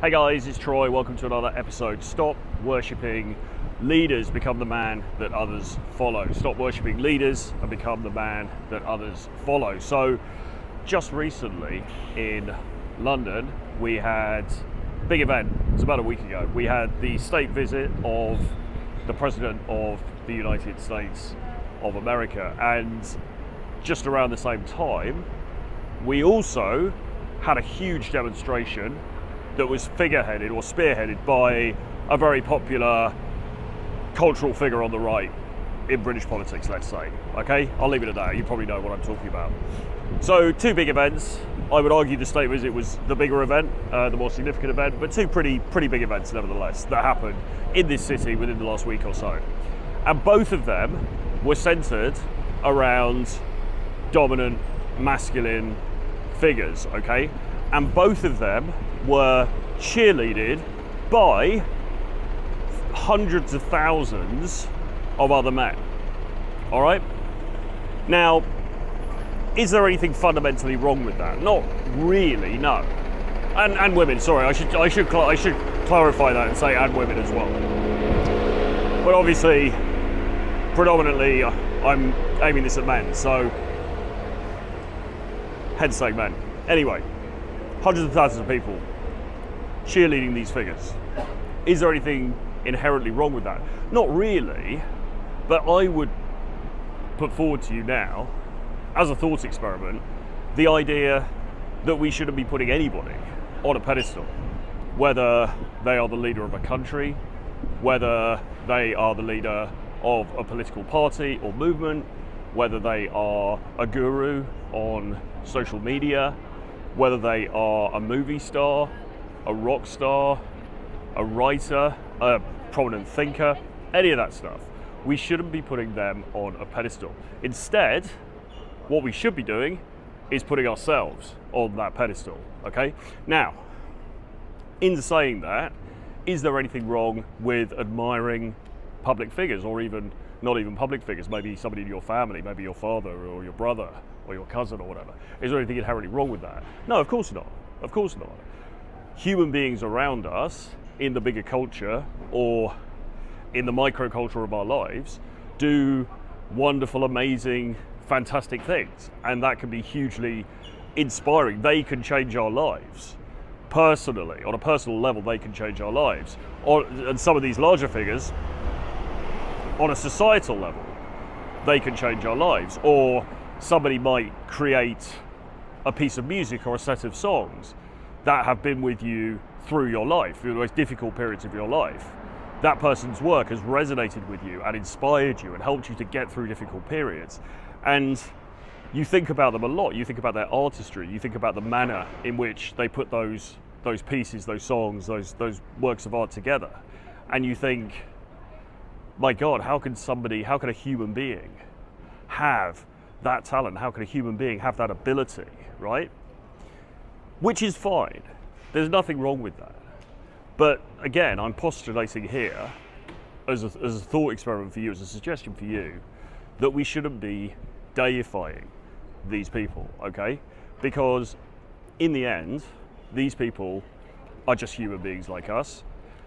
Hey guys, it's Troy. Welcome to another episode. Stop worshipping leaders, become the man that others follow. Stop worshipping leaders and become the man that others follow. So, just recently in London, we had a big event. It was about a week ago. We had the state visit of the President of the United States of America, and just around the same time, we also had a huge demonstration that was figureheaded or spearheaded by a very popular cultural figure on the right in British politics, let's say. Okay, I'll leave it at that. You probably know what I'm talking about. So, two big events. I would argue the state visit was the bigger event, the more significant event, but two pretty big events nevertheless that happened in this city within the last week or so. And both of them were centered around dominant masculine figures, okay? And both of them were cheerleaded by hundreds of thousands of other men. All right? Now, is there anything fundamentally wrong with that? Not really, no. And women, sorry, I should clarify that and say and women as well. But obviously, predominantly, I'm aiming this at men, so hence saying men. Anyway, hundreds of thousands of people cheerleading these figures. Is there anything inherently wrong with that? Not really, but I would put forward to you now, as a thought experiment, the idea that we shouldn't be putting anybody on a pedestal, whether they are the leader of a country, whether they are the leader of a political party or movement, whether they are a guru on social media, whether they are a movie star, a rock star, a writer, a prominent thinker, any of that stuff. We shouldn't be putting them on a pedestal. Instead, what we should be doing is putting ourselves on that pedestal, okay? Now, in saying that, is there anything wrong with admiring public figures, or even not even public figures, maybe somebody in your family, maybe your father or your brother or your cousin or whatever? Is there anything inherently wrong with that? No, of course not. Of course not. Human beings around us in the bigger culture or in the microculture of our lives do wonderful, amazing, fantastic things, and that can be hugely inspiring. They can change our lives personally. On a personal level, they can change our lives. And some of these larger figures, on a societal level, they can change our lives. Or somebody might create a piece of music or a set of songs that have been with you through your life, through the most difficult periods of your life. That person's work has resonated with you and inspired you and helped you to get through difficult periods. And you think about them a lot. You think about their artistry. You think about the manner in which they put those pieces, those songs, those works of art together. And you think, my God, how can a human being have that talent? How can a human being have that ability, right? Which is fine. There's nothing wrong with that. But again, I'm postulating here as a thought experiment for you, as a suggestion for you, that we shouldn't be deifying these people, okay? Because in the end, these people are just human beings like us.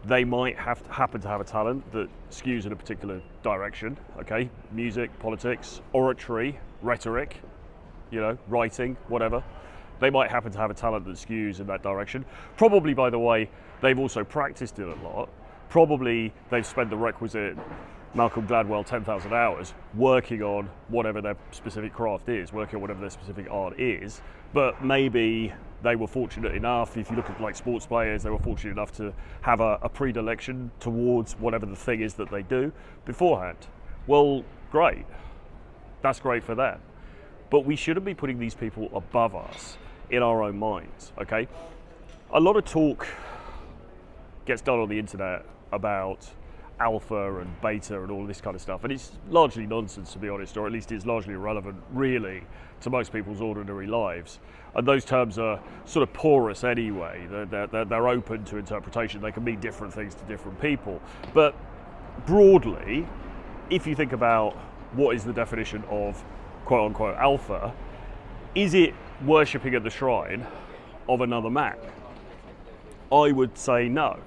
They might happen to have a talent that skews in a particular direction, okay? Music, politics, oratory, rhetoric, writing, whatever. They might happen to have a talent that skews in that direction. Probably, by the way, they've also practiced it a lot. Probably they've spent the requisite Malcolm Gladwell 10,000 hours working on whatever their specific craft is, working on whatever their specific art is. But maybe they were fortunate enough, if you look at like sports players, they were fortunate enough to have a predilection towards whatever the thing is that they do beforehand. Well, great. That's great for them. But we shouldn't be putting these people above us in our own minds, okay? A lot of talk gets done on the internet about alpha and beta and all this kind of stuff, and it's largely nonsense, to be honest, or at least it's largely irrelevant really to most people's ordinary lives. And those terms are sort of porous anyway. They're open to interpretation. They can mean different things to different people. But broadly, if you think about what is the definition of quote unquote alpha, is it worshipping at the shrine of another man? I would say no.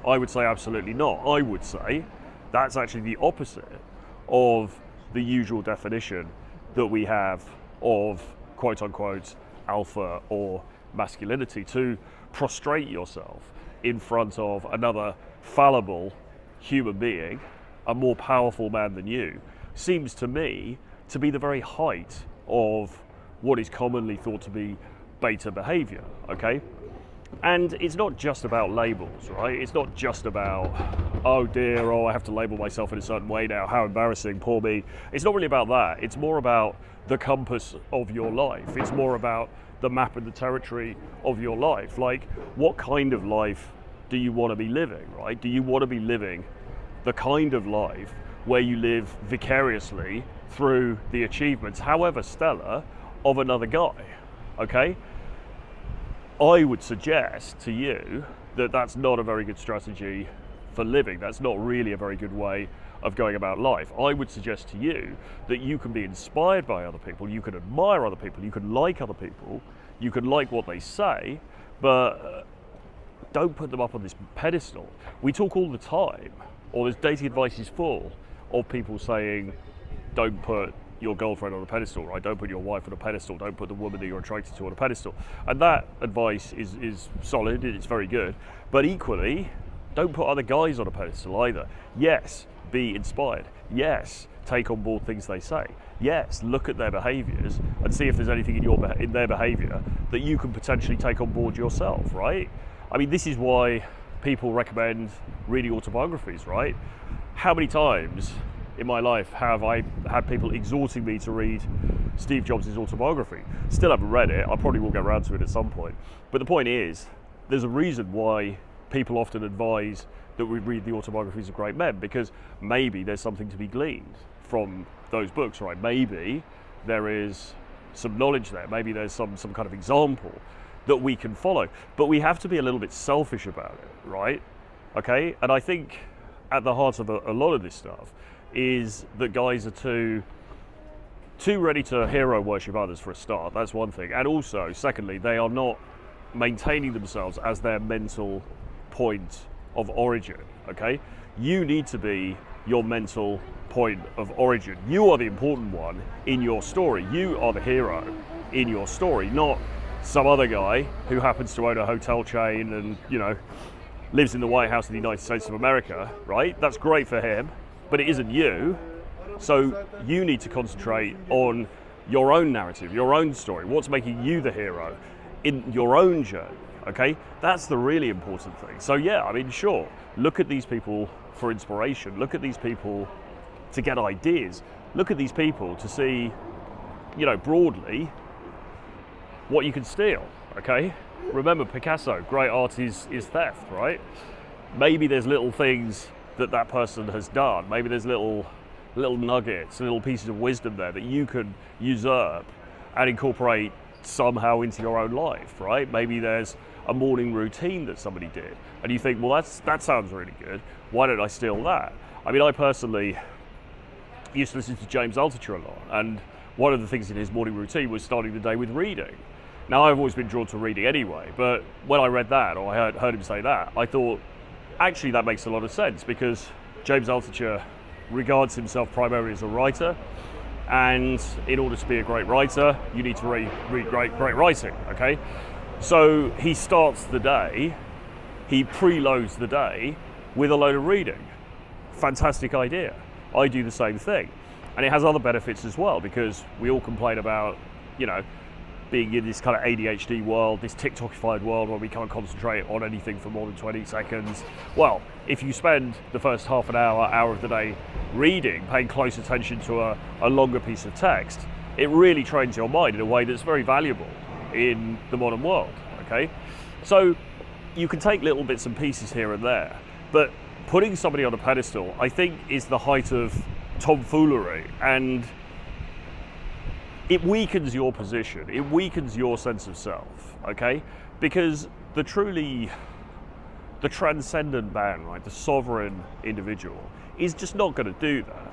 I would say absolutely not. I would say that's actually the opposite of the usual definition that we have of quote unquote alpha or masculinity. To prostrate yourself in front of another fallible human being, a more powerful man than you, seems to me to be the very height of what is commonly thought to be beta behavior, okay? And it's not just about labels, right? It's not just about, oh dear, I have to label myself in a certain way now, how embarrassing, poor me. It's not really about that. It's more about the compass of your life. It's more about the map and the territory of your life. Like, what kind of life do you want to be living, right? Do you want to be living the kind of life where you live vicariously through the achievements, however stellar, of another guy, okay? I would suggest to you that that's not a very good strategy for living. That's not really a very good way of going about life. I would suggest to you that you can be inspired by other people, you can admire other people, you can like other people, you can like what they say, but don't put them up on this pedestal. We talk all the time, or there's dating advice is full of people saying, don't put your girlfriend on a pedestal, right? Don't put your wife on a pedestal. Don't put the woman that you're attracted to on a pedestal. And that advice is solid, it's very good. But equally, don't put other guys on a pedestal either. Yes, be inspired. Yes, take on board things they say. Yes, look at their behaviors and see if there's anything in their behavior that you can potentially take on board yourself, right? I mean, this is why people recommend reading autobiographies, right? How many times in my life have I had people exhorting me to read Steve Jobs' autobiography? Still haven't read it. I probably will get around to it at some point. But the point is, there's a reason why people often advise that we read the autobiographies of great men, because maybe there's something to be gleaned from those books, right? Maybe there is some knowledge there. Maybe there's some kind of example that we can follow. But we have to be a little bit selfish about it, right? Okay? And I think at the heart of a lot of this stuff is that guys are too ready to hero worship others for a start. That's one thing. And also, secondly, they are not maintaining themselves as their mental point of origin, okay? You need to be your mental point of origin. You are the important one in your story. You are the hero in your story, not some other guy who happens to own a hotel chain and, you know, lives in the White House of the United States of America, right? That's great for him, but it isn't you. So you need to concentrate on your own narrative, your own story, what's making you the hero in your own journey, okay? That's the really important thing. So yeah, I mean, sure, look at these people for inspiration, look at these people to get ideas, look at these people to see, you know, broadly what you can steal, okay? Remember Picasso, great art is theft, right? Maybe there's little things that person has done, maybe there's little nuggets, little pieces of wisdom there that you could usurp and incorporate somehow into your own life, right? Maybe there's a morning routine that somebody did and you think, well, that sounds really good, why don't I steal that? I mean, I personally used to listen to James Altucher a lot, and one of the things in his morning routine was starting the day with reading. Now, I've always been drawn to reading anyway, but when I read that, or I heard him say that, I thought, actually that makes a lot of sense, because James Altucher regards himself primarily as a writer, and in order to be a great writer, you need to read great writing, okay? So he starts the day, he preloads the day with a load of reading. Fantastic idea. I do the same thing. And it has other benefits as well, because we all complain about, you know, being in this kind of ADHD world, this TikTokified world where we can't concentrate on anything for more than 20 seconds. Well, if you spend the first half an hour of the day reading, paying close attention to a longer piece of text, it really trains your mind in a way that's very valuable in the modern world, okay? So you can take little bits and pieces here and there, but putting somebody on a pedestal, I think, is the height of tomfoolery, and it weakens your position, it weakens your sense of self, okay? Because the transcendent man, right, the sovereign individual, is just not going to do that,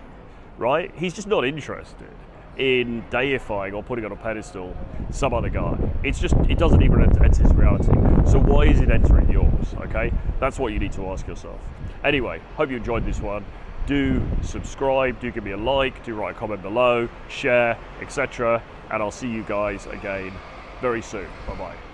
right? He's just not interested. in deifying or putting on a pedestal some other guy. It's just, it doesn't even enter his reality. So why is it entering yours? Okay, that's what you need to ask yourself. Anyway, hope you enjoyed this one. Do subscribe, do give me a like, do write a comment below, share, etc. And I'll see you guys again very soon. Bye bye.